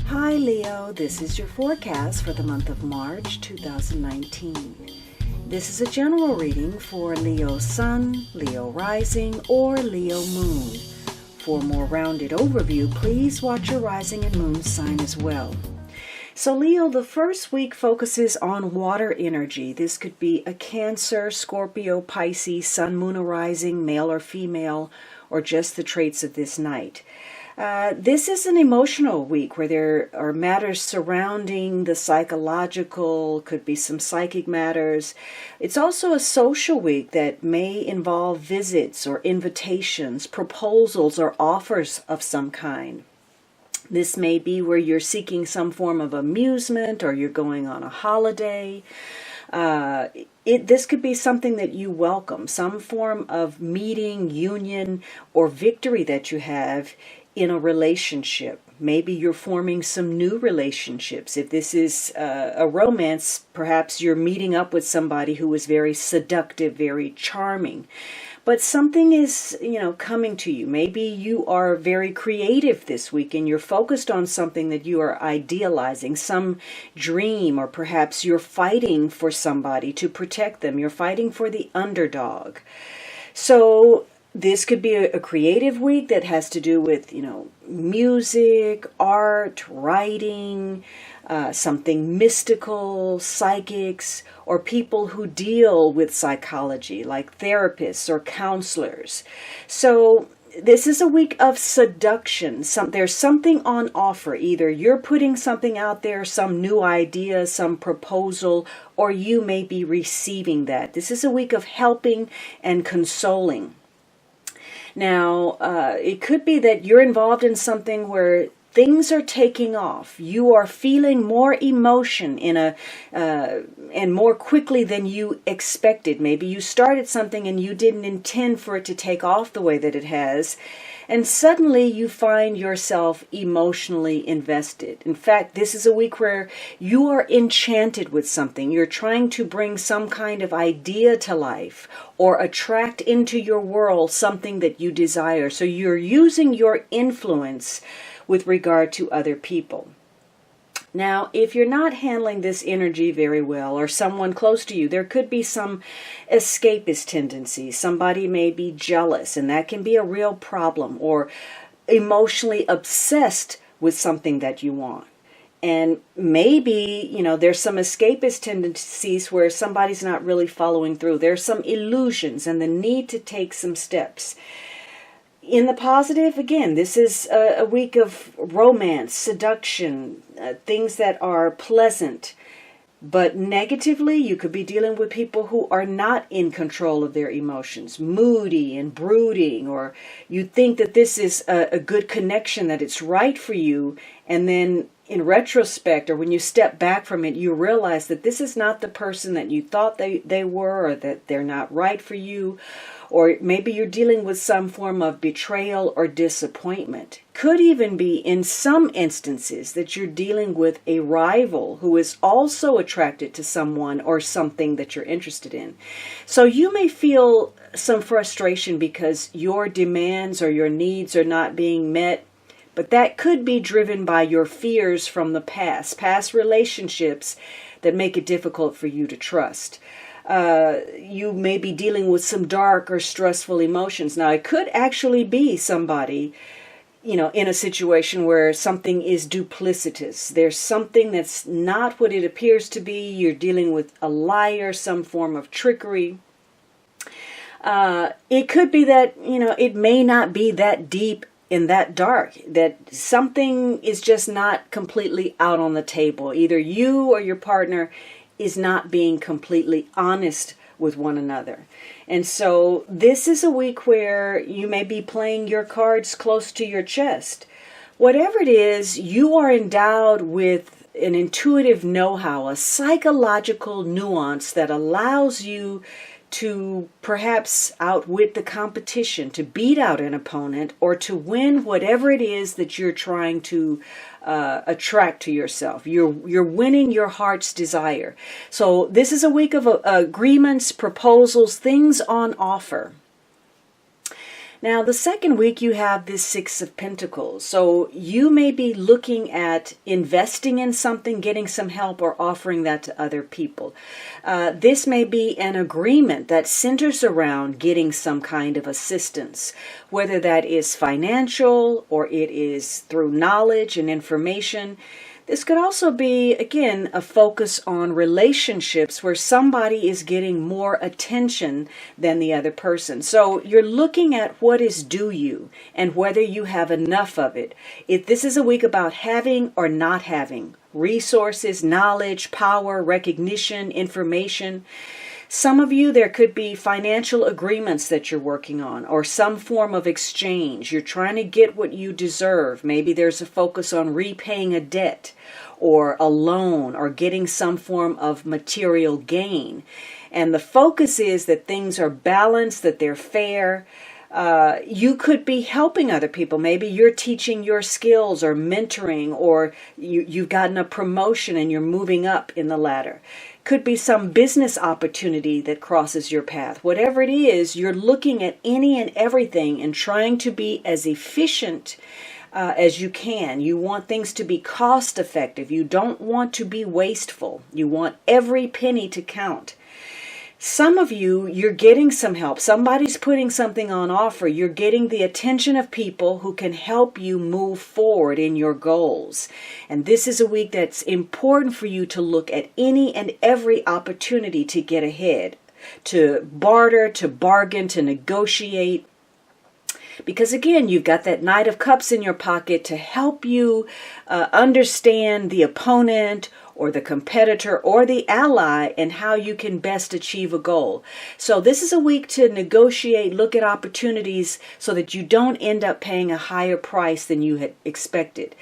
Hi Leo, this is your forecast for the month of March 2019. This is a general reading for Leo Sun, Leo Rising, or Leo Moon. For a more rounded overview, please watch your rising and moon sign as well. So Leo, the first week focuses on water energy. This could be a Cancer, Scorpio, Pisces, Sun, Moon, or Rising, male or female, or just the traits of this night. This is an emotional week where there are matters surrounding the psychological, could be some psychic matters. It's also a social week that may involve visits or invitations, proposals, or offers of some kind. This may be where you're seeking some form of amusement or you're going on a holiday. This could be something that you welcome, some form of meeting, union, or victory that you have in a relationship. Maybe you're forming some new relationships. If this is a romance, perhaps you're meeting up with somebody who is very seductive, very charming. But something is, coming to you. Maybe you are very creative this week and you're focused on something that you are idealizing, some dream, or perhaps you're fighting for somebody to protect them. You're fighting for the underdog. So this could be a creative week that has to do with, music, art, writing, something mystical, psychics, or people who deal with psychology, like therapists or counselors. So this is a week of seduction. There's something on offer. Either you're putting something out there, some new idea, some proposal, or you may be receiving that. This is a week of helping and consoling. Now, it could be that you're involved in something where things are taking off. You are feeling more emotion and more quickly than you expected. Maybe you started something and you didn't intend for it to take off the way that it has. And suddenly you find yourself emotionally invested. In fact, this is a week where you are enchanted with something. You're trying to bring some kind of idea to life or attract into your world something that you desire. So you're using your influence with regard to other people. Now, if you're not handling this energy very well, or someone close to you, there could be some escapist tendencies. Somebody may be jealous, and that can be a real problem, or emotionally obsessed with something that you want. And maybe, there's some escapist tendencies where somebody's not really following through. There's some illusions and the need to take some steps. In the positive, again, this is a week of romance, seduction, things that are pleasant. But negatively, you could be dealing with people who are not in control of their emotions, moody and brooding, or you think that this is a good connection, that it's right for you, and then in retrospect, or when you step back from it, you realize that this is not the person that you thought they were, or that they're not right for you. Or maybe you're dealing with some form of betrayal or disappointment. Could even be, in some instances, that you're dealing with a rival who is also attracted to someone or something that you're interested in. So you may feel some frustration because your demands or your needs are not being met. But that could be driven by your fears from the past relationships that make it difficult for you to trust. You may be dealing with some dark or stressful emotions. Now, it could actually be somebody, in a situation where something is duplicitous. There's something that's not what it appears to be. You're dealing with a liar, some form of trickery. It could be that, it may not be that deep in that dark, that something is just not completely out on the table. Either you or your partner is not being completely honest with one another. And so this is a week where you may be playing your cards close to your chest. Whatever it is, you are endowed with an intuitive know-how, a psychological nuance that allows you to perhaps outwit the competition, to beat out an opponent, or to win whatever it is that you're trying to attract to yourself. You're winning your heart's desire. So this is a week of agreements, proposals, things on offer. Now, the second week, you have this Six of Pentacles. So you may be looking at investing in something, getting some help, or offering that to other people. This may be an agreement that centers around getting some kind of assistance, whether that is financial or it is through knowledge and information. This could also be, again, a focus on relationships where somebody is getting more attention than the other person. So you're looking at what is due you and whether you have enough of it. If this is a week about having or not having resources, knowledge, power, recognition, information. Some of you, there could be financial agreements that you're working on or some form of exchange. You're trying to get what you deserve. Maybe there's a focus on repaying a debt or a loan or getting some form of material gain. And the focus is that things are balanced, that they're fair. You could be helping other people. Maybe you're teaching your skills or mentoring, or you've gotten a promotion and you're moving up in the ladder. Could be some business opportunity that crosses your path. Whatever it is, you're looking at any and everything and trying to be as efficient as you can. You want things to be cost effective. You don't want to be wasteful. You want every penny to count. Some of you, you're getting some help. Somebody's putting something on offer. You're getting the attention of people who can help you move forward in your goals. And this is a week that's important for you to look at any and every opportunity to get ahead, to barter, to bargain, to negotiate. Because again, you've got that Knight of Cups in your pocket to help you understand the opponent or the competitor or the ally and how you can best achieve a goal. So this is a week to negotiate, look at opportunities so that you don't end up paying a higher price than you had expected.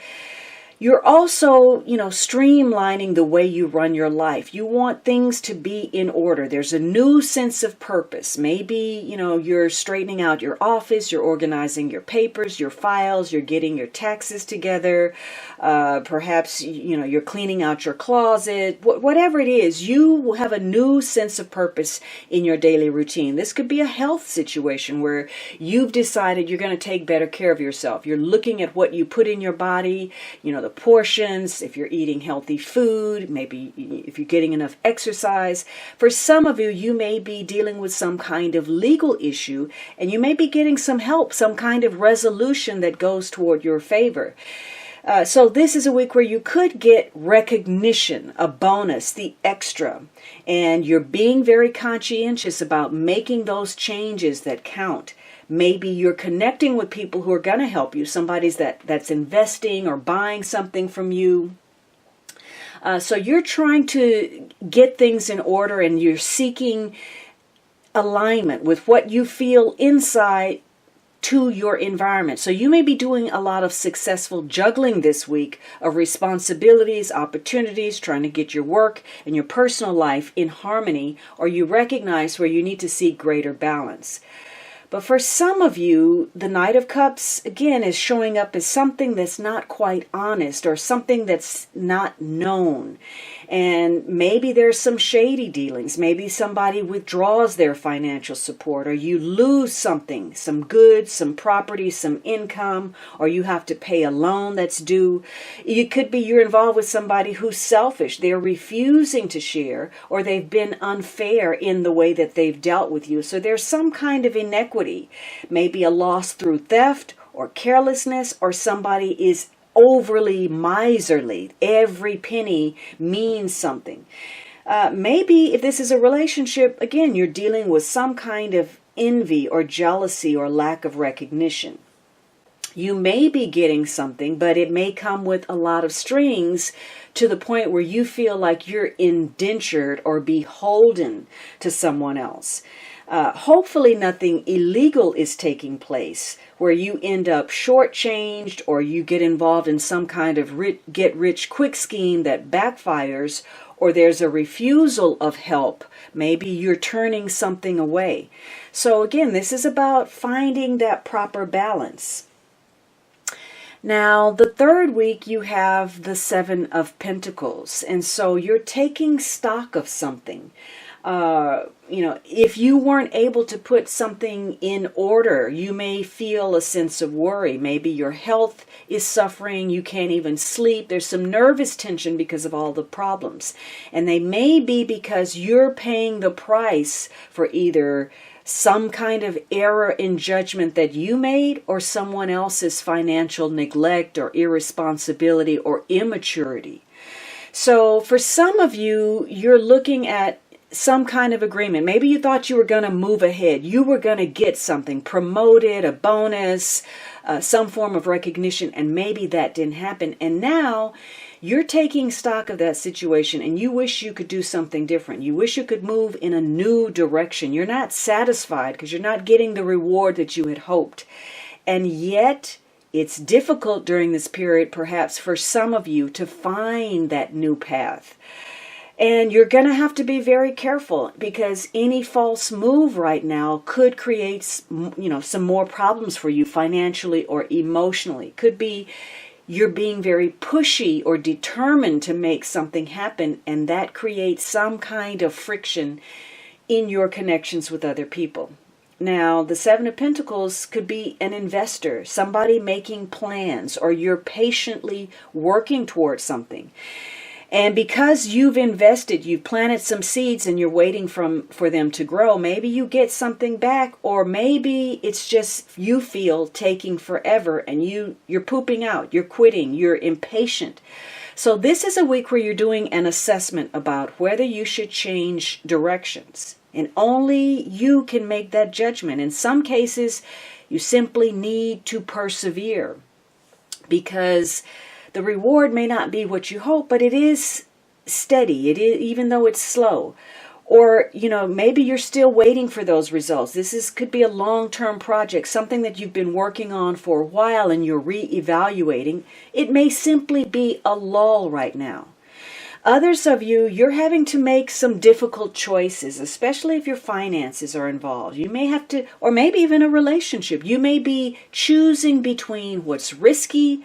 You're also, streamlining the way you run your life. You want things to be in order. There's a new sense of purpose. Maybe, you're straightening out your office, you're organizing your papers, your files, you're getting your taxes together. Perhaps, you're cleaning out your closet. Whatever it is, you have a new sense of purpose in your daily routine. This could be a health situation where you've decided you're going to take better care of yourself. You're looking at what you put in your body, the portions, if you're eating healthy food, maybe if you're getting enough exercise. For some of you, you may be dealing with some kind of legal issue and you may be getting some help, some kind of resolution that goes toward your favor. So this is a week where you could get recognition, a bonus, the extra, and you're being very conscientious about making those changes that count. Maybe you're connecting with people who are going to help you, somebody's that's investing or buying something from you. So you're trying to get things in order and you're seeking alignment with what you feel inside to your environment. So you may be doing a lot of successful juggling this week of responsibilities, opportunities, trying to get your work and your personal life in harmony, or you recognize where you need to seek greater balance. But for some of you, the Knight of Cups, again, is showing up as something that's not quite honest or something that's not known. And maybe there's some shady dealings. Maybe somebody withdraws their financial support, or you lose something, some goods, some property, some income, or you have to pay a loan that's due. It could be you're involved with somebody who's selfish. They're refusing to share, or they've been unfair in the way that they've dealt with you. So there's some kind of inequity, maybe a loss through theft or carelessness, or somebody is overly miserly. Every penny means something. Maybe if this is a relationship, again, you're dealing with some kind of envy or jealousy or lack of recognition. You may be getting something, but it may come with a lot of strings to the point where you feel like you're indentured or beholden to someone else. Hopefully nothing illegal is taking place where you end up shortchanged or you get involved in some kind of get-rich-quick scheme that backfires, or there's a refusal of help. Maybe you're turning something away. So again, this is about finding that proper balance. Now, the third week, you have the Seven of Pentacles. And so you're taking stock of something. if you weren't able to put something in order, you may feel a sense of worry. Maybe your health is suffering. You can't even sleep. There's some nervous tension because of all the problems. And they may be because you're paying the price for either some kind of error in judgment that you made or someone else's financial neglect or irresponsibility or immaturity. So for some of you, you're looking at some kind of agreement. Maybe you thought you were going to move ahead. You were going to get something, promoted, a bonus, some form of recognition, and maybe that didn't happen. And now you're taking stock of that situation and you wish you could do something different. You wish you could move in a new direction. You're not satisfied because you're not getting the reward that you had hoped. And yet it's difficult during this period, perhaps for some of you, to find that new path. And you're going to have to be very careful because any false move right now could create, some more problems for you financially or emotionally. Could be you're being very pushy or determined to make something happen, and that creates some kind of friction in your connections with other people. Now, the Seven of Pentacles could be an investor, somebody making plans, or you're patiently working towards something. And because you've invested, you've planted some seeds and you're waiting for them to grow, maybe you get something back, or maybe it's just you feel taking forever and you're pooping out, you're quitting, you're impatient. So this is a week where you're doing an assessment about whether you should change directions. And only you can make that judgment. In some cases, you simply need to persevere because the reward may not be what you hope, but it is steady. It is, even though it's slow. Or, maybe you're still waiting for those results. Could be a long-term project, something that you've been working on for a while and you're re-evaluating. It may simply be a lull right now. Others of you, you're having to make some difficult choices, especially if your finances are involved. You may have to, or maybe even a relationship. You may be choosing between what's risky,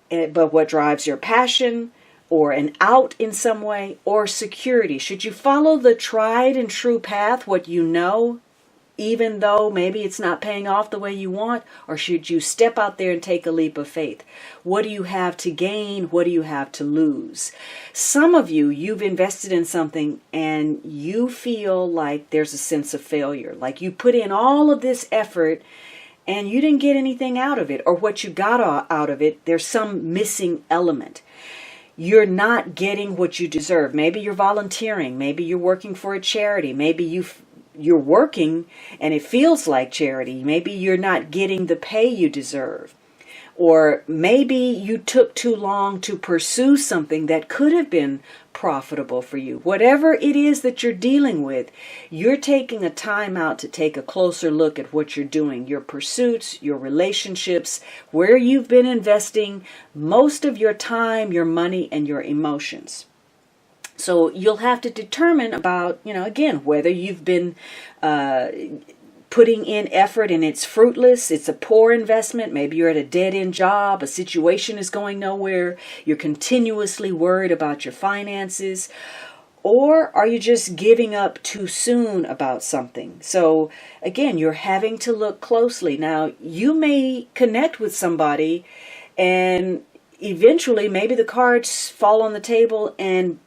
but what drives your passion, or an out in some way, or security. Should you follow the tried and true path, what you know, even though maybe it's not paying off the way you want, or should you step out there and take a leap of faith? What do you have to gain? What do you have to lose? Some of you, you've invested in something and you feel like there's a sense of failure, like you put in all of this effort and you didn't get anything out of it, or what you got out of it, there's some missing element. You're not getting what you deserve. Maybe you're volunteering. Maybe you're working for a charity. Maybe you're working and it feels like charity. Maybe you're not getting the pay you deserve. Or maybe you took too long to pursue something that could have been profitable for you. Whatever it is that you're dealing with, you're taking a time out to take a closer look at what you're doing, your pursuits, your relationships, where you've been investing most of your time, your money, and your emotions. So you'll have to determine about, again, whether you've been putting in effort and it's fruitless, it's a poor investment, maybe you're at a dead-end job, a situation is going nowhere, you're continuously worried about your finances, or are you just giving up too soon about something? So again, you're having to look closely. Now, you may connect with somebody and eventually maybe the cards fall on the table, and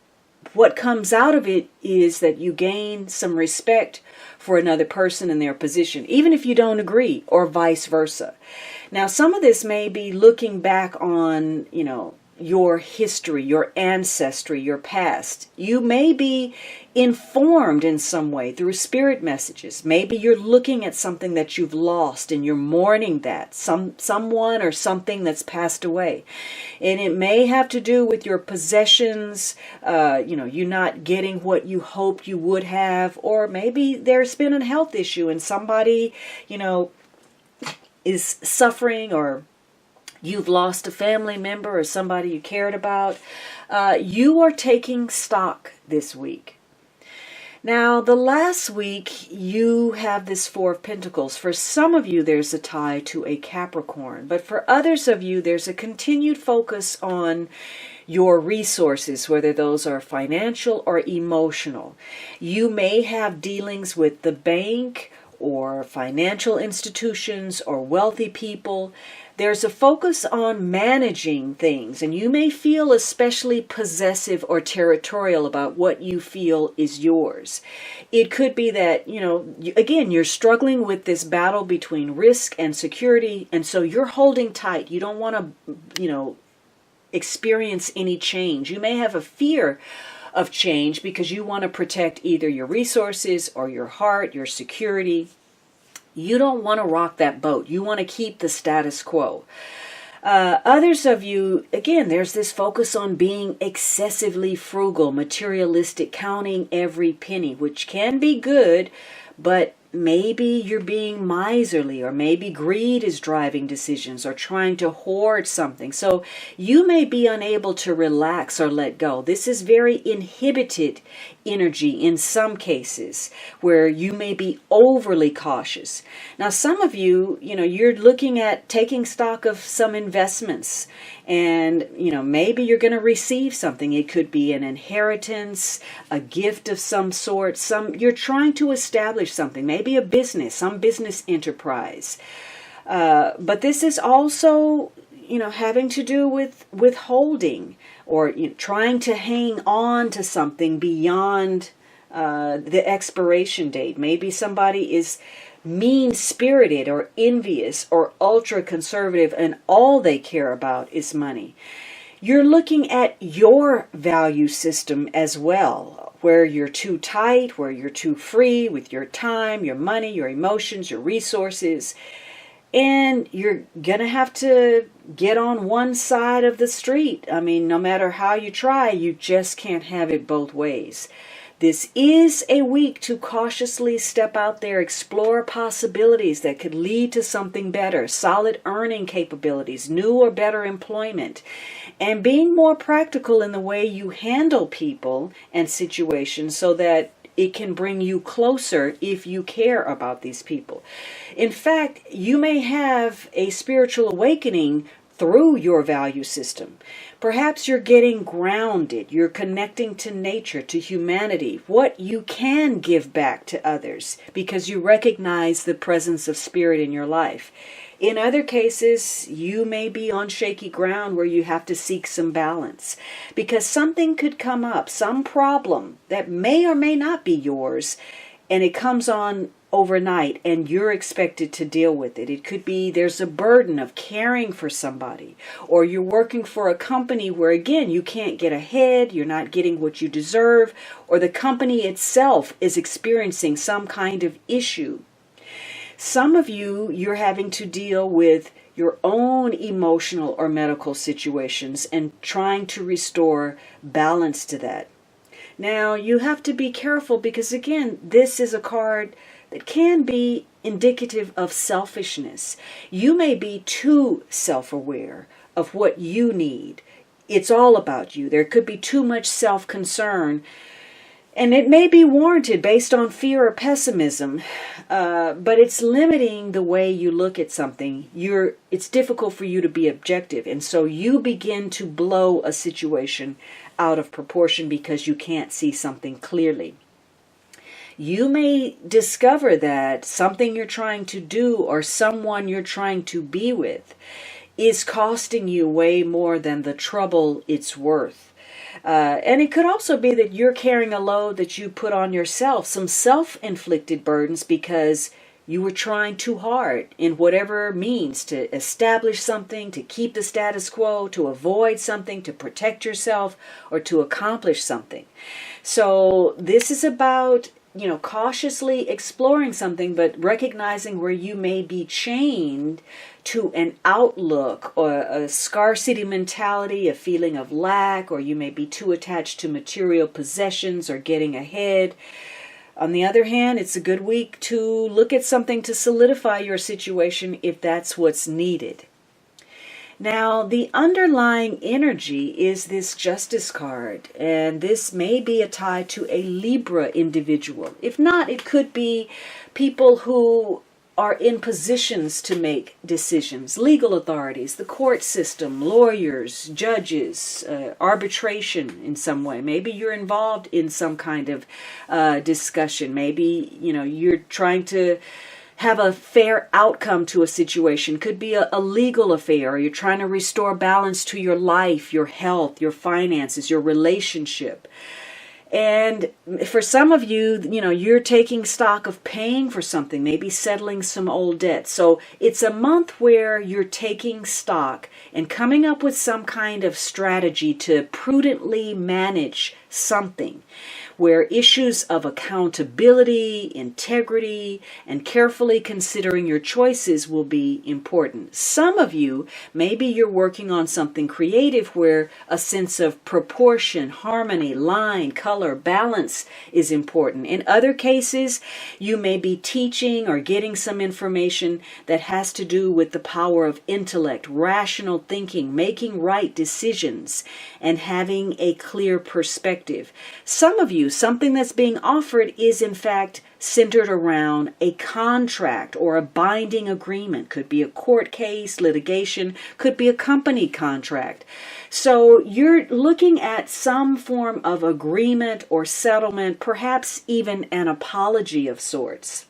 what comes out of it is that you gain some respect for another person in their position, even if you don't agree, or vice versa. Now, some of this may be looking back on, your history, your ancestry, your past. You may be informed in some way through spirit messages. Maybe you're looking at something that you've lost and you're mourning that, someone or something that's passed away. And it may have to do with your possessions, you not getting what you hoped you would have, or maybe there's been a health issue and somebody, is suffering, or you've lost a family member or somebody you cared about. You are taking stock this week. Now, the last week, you have this Four of Pentacles. For some of you, there's a tie to a Capricorn. But for others of you, there's a continued focus on your resources, whether those are financial or emotional. You may have dealings with the bank or financial institutions or wealthy people. There's a focus on managing things, and you may feel especially possessive or territorial about what you feel is yours. It could be that, again, you're struggling with this battle between risk and security, and so you're holding tight. You don't want to, experience any change. You may have a fear of change because you want to protect either your resources or your heart, your security. You don't want to rock that boat. You want to keep the status quo. Others of you, again, there's this focus on being excessively frugal, materialistic, counting every penny, which can be good, but maybe you're being miserly, or maybe greed is driving decisions, or trying to hoard something. So you may be unable to relax or let go. This is very inhibited energy in some cases, where you may be overly cautious. Now, some of you, you're looking at taking stock of some investments, and maybe you're going to receive something. It could be an inheritance, a gift of some sort. You're trying to establish something, maybe a business, some business enterprise. But this is also, having to do with withholding, or trying to hang on to something beyond the expiration date. Maybe somebody is mean-spirited or envious or ultra-conservative, and all they care about is money. You're looking at your value system as well, where you're too tight, where you're too free with your time, your money, your emotions, your resources. And you're going to have to get on one side of the street. I mean, no matter how you try, you just can't have it both ways. This is a week to cautiously step out there, explore possibilities that could lead to something better, solid earning capabilities, new or better employment, and being more practical in the way you handle people and situations so that it can bring you closer if you care about these people. In fact, you may have a spiritual awakening through your value system. Perhaps you're getting grounded, you're connecting to nature, to humanity, what you can give back to others because you recognize the presence of spirit in your life. In other cases, you may be on shaky ground where you have to seek some balance because something could come up, some problem that may or may not be yours, and it comes on overnight and you're expected to deal with it. It could be there's a burden of caring for somebody, or you're working for a company where, again, you can't get ahead, you're not getting what you deserve, or the company itself is experiencing some kind of issue. Some of you, you're having to deal with your own emotional or medical situations and trying to restore balance to that. Now, you have to be careful because, again, this is a card that can be indicative of selfishness. You may be too self-aware of what you need. It's all about you. There could be too much self-concern, and it may be warranted based on fear or pessimism, but it's limiting the way you look at something. It's difficult for you to be objective, and so you begin to blow a situation out of proportion because you can't see something clearly. You may discover that something you're trying to do or someone you're trying to be with is costing you way more than the trouble it's worth. And it could also be that you're carrying a load that you put on yourself, some self-inflicted burdens because you were trying too hard in whatever means to establish something, to keep the status quo, to avoid something, to protect yourself, or to accomplish something. So this is about cautiously exploring something, but recognizing where you may be chained to an outlook or a scarcity mentality, a feeling of lack, or you may be too attached to material possessions or getting ahead. On the other hand, it's a good week to look at something to solidify your situation if that's what's needed. Now, the underlying energy is this Justice card, and this may be a tie to a Libra individual. If not, it could be people who are in positions to make decisions. Legal authorities, the court system, lawyers, judges, arbitration in some way. Maybe you're involved in some kind of discussion. Maybe, you're trying to have a fair outcome to a situation. Could be a legal affair, or you're trying to restore balance to your life, your health, your finances, your relationship. And for some of you, you're taking stock of paying for something, maybe settling some old debt. So it's a month where you're taking stock and coming up with some kind of strategy to prudently manage something, where issues of accountability, integrity, and carefully considering your choices will be important. Some of you, maybe you're working on something creative where a sense of proportion, harmony, line, color, balance is important. In other cases, you may be teaching or getting some information that has to do with the power of intellect, rational thinking, making right decisions, and having a clear perspective. Some of you, something that's being offered is in fact centered around a contract or a binding agreement. Could be a court case, litigation, could be a company contract. So you're looking at some form of agreement or settlement, perhaps even an apology of sorts.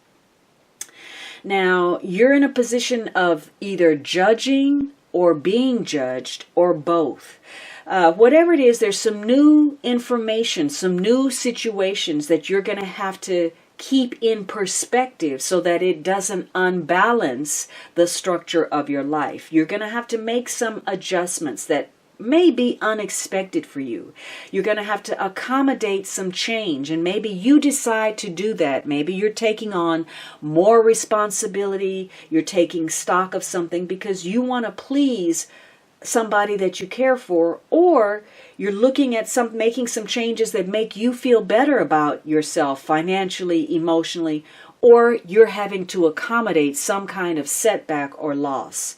Now, you're in a position of either judging or being judged, or both. Whatever it is, there's some new information, some new situations that you're going to have to keep in perspective so that it doesn't unbalance the structure of your life. You're going to have to make some adjustments that may be unexpected for you. You're going to have to accommodate some change, and maybe you decide to do that. Maybe you're taking on more responsibility, you're taking stock of something because you want to please somebody that you care for, or you're looking at making some changes that make you feel better about yourself financially, emotionally, or you're having to accommodate some kind of setback or loss.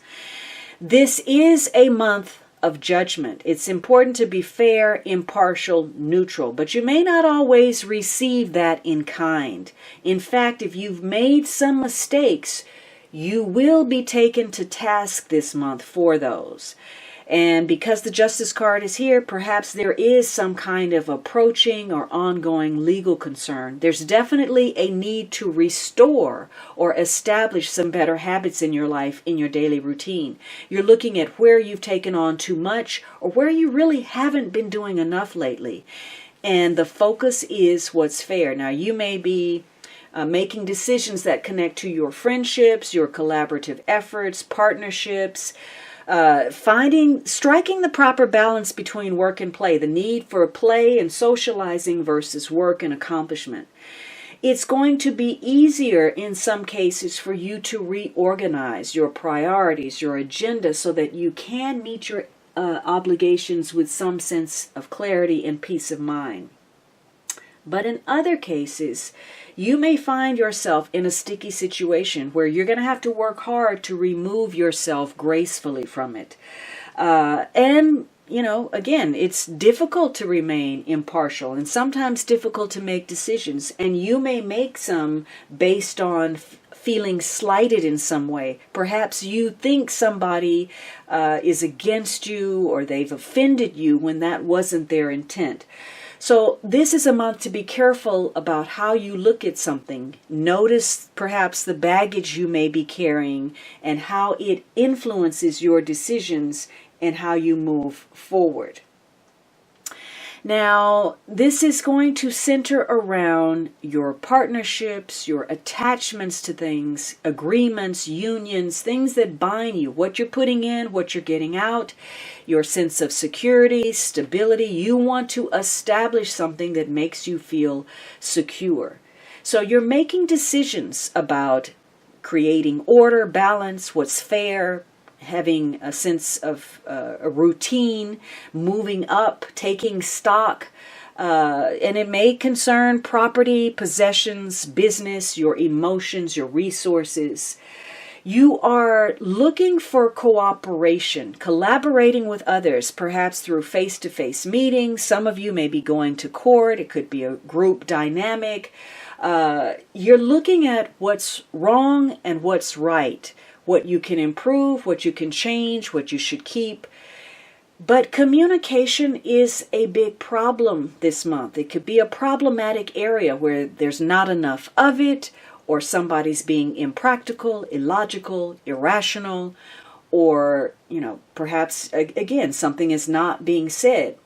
This is a month of judgment. It's important to be fair, impartial, neutral, but you may not always receive that in kind. In fact, if you've made some mistakes, you will be taken to task this month for those. And because the Justice card is here, perhaps there is some kind of approaching or ongoing legal concern. There's definitely a need to restore or establish some better habits in your life, in your daily routine. You're looking at where you've taken on too much or where you really haven't been doing enough lately. And the focus is what's fair. Now, you may be making decisions that connect to your friendships, your collaborative efforts, partnerships, striking the proper balance between work and play, the need for play and socializing versus work and accomplishment. It's going to be easier in some cases for you to reorganize your priorities, your agenda, so that you can meet your obligations with some sense of clarity and peace of mind. But in other cases, you may find yourself in a sticky situation where you're going to have to work hard to remove yourself gracefully from it. And again, it's difficult to remain impartial and sometimes difficult to make decisions. And you may make some based on feeling slighted in some way. Perhaps you think somebody is against you or they've offended you when that wasn't their intent. So this is a month to be careful about how you look at something. Notice perhaps the baggage you may be carrying and how it influences your decisions and how you move forward. Now, this is going to center around your partnerships, your attachments to things, agreements, unions, things that bind you, what you're putting in, what you're getting out, your sense of security, stability. You want to establish something that makes you feel secure. So you're making decisions about creating order, balance, what's fair, having a sense of a routine, moving up, taking stock, and it may concern property, possessions, business, your emotions, your resources. You are looking for cooperation, collaborating with others, perhaps through face-to-face meetings. Some of you may be going to court. It could be a group dynamic. You're looking at what's wrong and what's right, what you can improve, what you can change, what you should keep. But communication is a big problem this month. It could be a problematic area where there's not enough of it, or somebody's being impractical, illogical, irrational, or, perhaps, again, something is not being said.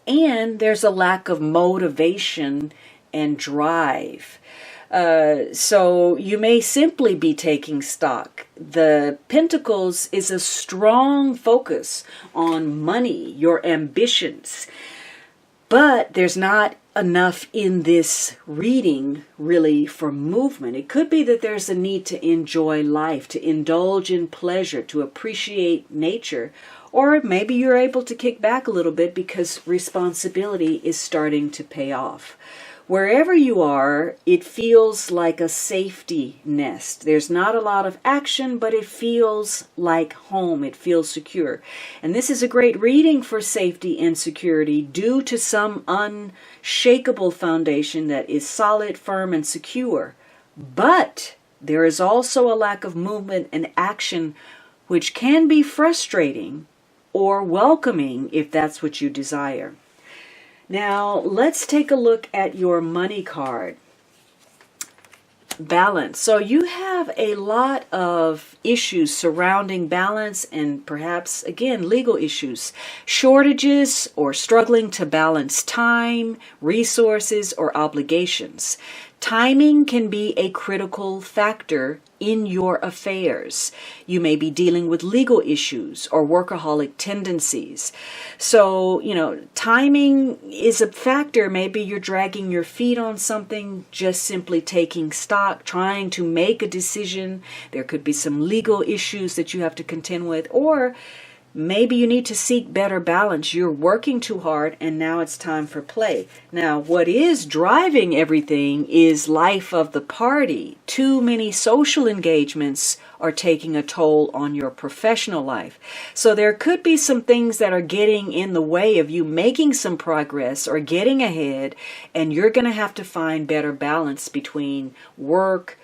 And there's a lack of motivation and drive. So you may simply be taking stock. The Pentacles is a strong focus on money, your ambitions. But there's not enough in this reading really for movement. It could be that there's a need to enjoy life, to indulge in pleasure, to appreciate nature. Or maybe you're able to kick back a little bit because responsibility is starting to pay off. Wherever you are, it feels like a safety nest. There's not a lot of action, but it feels like home. It feels secure. And this is a great reading for safety and security due to some unshakable foundation that is solid, firm, and secure. But there is also a lack of movement and action, which can be frustrating or welcoming if that's what you desire. Now, let's take a look at your money card. Balance. So you have a lot of issues surrounding balance and perhaps, again, legal issues. Shortages or struggling to balance time, resources, or obligations. Timing can be a critical factor in your affairs. You may be dealing with legal issues or workaholic tendencies. So, timing is a factor. Maybe you're dragging your feet on something, just simply taking stock, trying to make a decision. There could be some legal issues that you have to contend with, or maybe you need to seek better balance. You're working too hard and now it's time for play. Now, what is driving everything is life of the party. Too many social engagements are taking a toll on your professional life. So there could be some things that are getting in the way of you making some progress or getting ahead, and you're going to have to find better balance between work,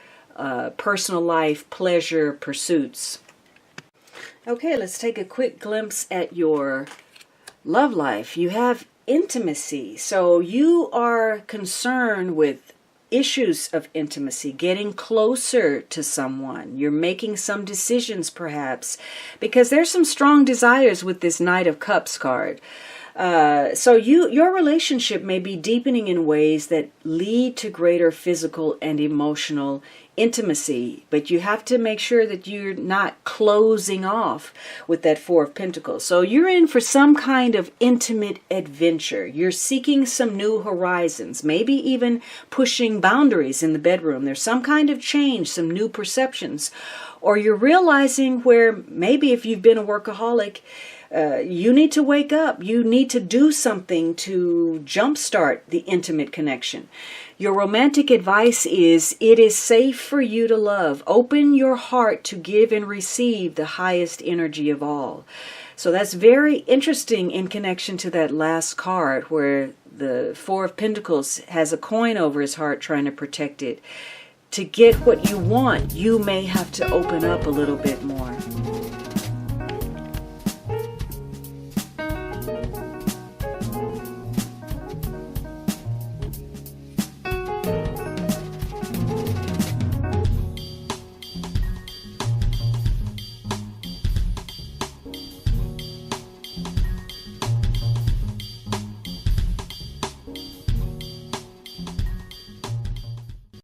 personal life, pleasure, pursuits. Okay, let's take a quick glimpse at your love life. You have intimacy. So you are concerned with issues of intimacy, getting closer to someone. You're making some decisions perhaps because there's some strong desires with this Knight of Cups card. So your relationship may be deepening in ways that lead to greater physical and emotional intimacy, but you have to make sure that you're not closing off with that Four of Pentacles. So you're in for some kind of intimate adventure. You're seeking some new horizons, maybe even pushing boundaries in the bedroom. There's some kind of change, some new perceptions, or you're realizing where maybe if you've been a workaholic, you need to wake up. You need to do something to jumpstart the intimate connection. Your romantic advice is, it is safe for you to love. Open your heart to give and receive the highest energy of all. So that's very interesting in connection to that last card where the Four of Pentacles has a coin over his heart trying to protect it. To get what you want, you may have to open up a little bit more.